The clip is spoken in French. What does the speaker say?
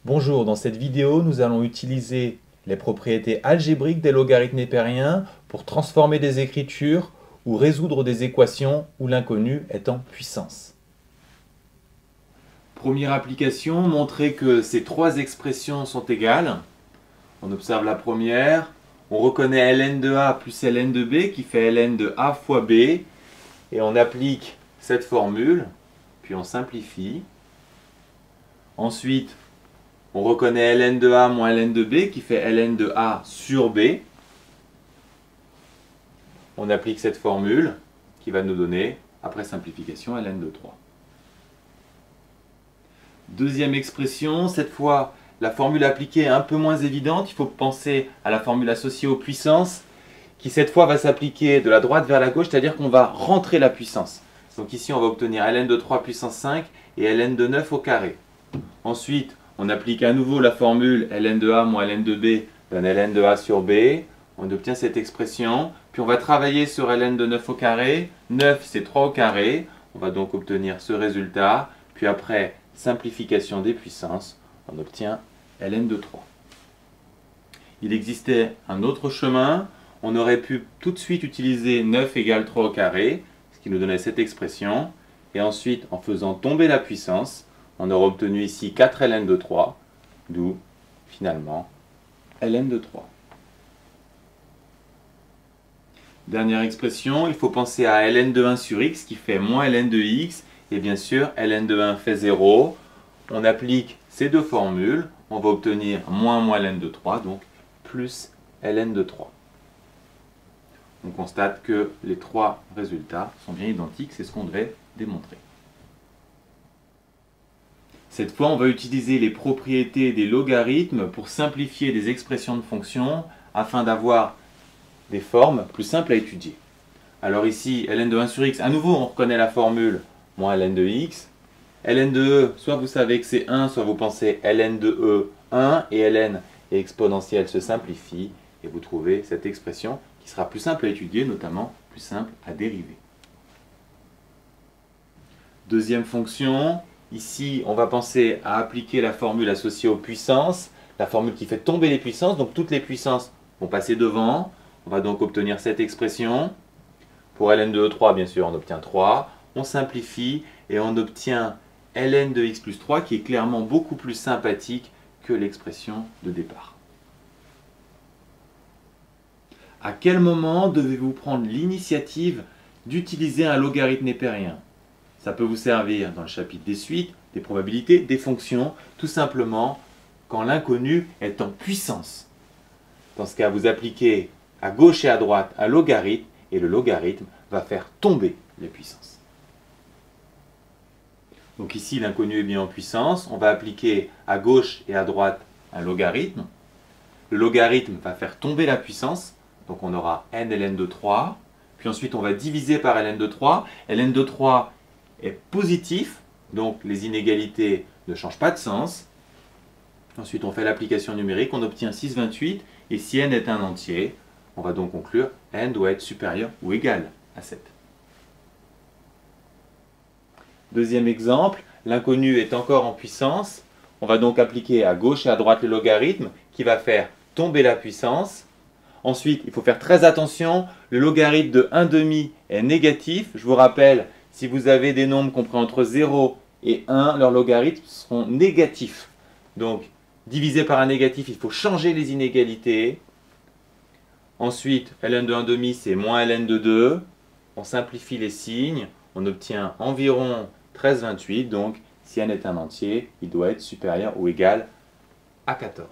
Bonjour, dans cette vidéo, nous allons utiliser les propriétés algébriques des logarithmes népériens pour transformer des écritures ou résoudre des équations où l'inconnu est en puissance. Première application, montrer que ces trois expressions sont égales. On observe la première, on reconnaît ln de a plus ln de b qui fait ln de a fois b et on applique cette formule, puis on simplifie. Ensuite, on reconnaît ln de a moins ln de b qui fait ln de a sur b. On applique cette formule qui va nous donner, après simplification, ln de 3. Deuxième expression, cette fois, la formule appliquée est un peu moins évidente. Il faut penser à la formule associée aux puissances qui, cette fois, va s'appliquer de la droite vers la gauche, c'est-à-dire qu'on va rentrer la puissance. Donc ici, on va obtenir ln de 3 puissance 5 et ln de 9 au carré. Ensuite, on applique à nouveau la formule ln de a moins ln de b donne ln de a sur b. On obtient cette expression. Puis on va travailler sur ln de 9 au carré. 9, c'est 3 au carré. On va donc obtenir ce résultat. Puis après simplification des puissances, on obtient ln de 3. Il existait un autre chemin. On aurait pu tout de suite utiliser 9 égale 3 au carré, ce qui nous donnait cette expression. Et ensuite, en faisant tomber la puissance, on aurait obtenu ici 4 ln de 3, d'où finalement ln de 3. Dernière expression, il faut penser à ln de 1 sur x qui fait moins ln de x. Et bien sûr, ln de 1 fait 0. On applique ces deux formules, on va obtenir moins ln de 3, donc plus ln de 3. On constate que les trois résultats sont bien identiques, c'est ce qu'on devait démontrer. Cette fois, on va utiliser les propriétés des logarithmes pour simplifier des expressions de fonctions afin d'avoir des formes plus simples à étudier. Alors ici, ln de 1 sur x, à nouveau, on reconnaît la formule moins ln de x. ln de e, soit vous savez que c'est 1, soit vous pensez ln de e 1, et ln et exponentielle se simplifient, et vous trouvez cette expression qui sera plus simple à étudier, notamment plus simple à dériver. Deuxième fonction. Ici, on va penser à appliquer la formule associée aux puissances, la formule qui fait tomber les puissances, donc toutes les puissances vont passer devant. On va donc obtenir cette expression. Pour ln de E3, bien sûr, on obtient 3. On simplifie et on obtient ln de x plus 3 qui est clairement beaucoup plus sympathique que l'expression de départ. À quel moment devez-vous prendre l'initiative d'utiliser un logarithme népérien ? Ça peut vous servir dans le chapitre des suites, des probabilités, des fonctions, tout simplement quand l'inconnu est en puissance. Dans ce cas, vous appliquez à gauche et à droite un logarithme et le logarithme va faire tomber les puissances. Donc ici, l'inconnu est bien en puissance. On va appliquer à gauche et à droite un logarithme. Le logarithme va faire tomber la puissance. Donc on aura n ln de 3. Puis ensuite, on va diviser par ln de 3. ln de 3 est positif, donc les inégalités ne changent pas de sens. Ensuite, on fait l'application numérique, on obtient 6/28, et si n est un entier, on va donc conclure n doit être supérieur ou égal à 7. Deuxième exemple, l'inconnu est encore en puissance. On va donc appliquer à gauche et à droite le logarithme qui va faire tomber la puissance. Ensuite, il faut faire très attention, le logarithme de 1/2 est négatif. Je vous rappelle, si vous avez des nombres compris entre 0 et 1, leurs logarithmes seront négatifs. Donc, divisé par un négatif, il faut changer les inégalités. Ensuite, ln de 1/2, c'est moins ln de 2. On simplifie les signes. On obtient environ 13/28. Donc, si n est un entier, il doit être supérieur ou égal à 14.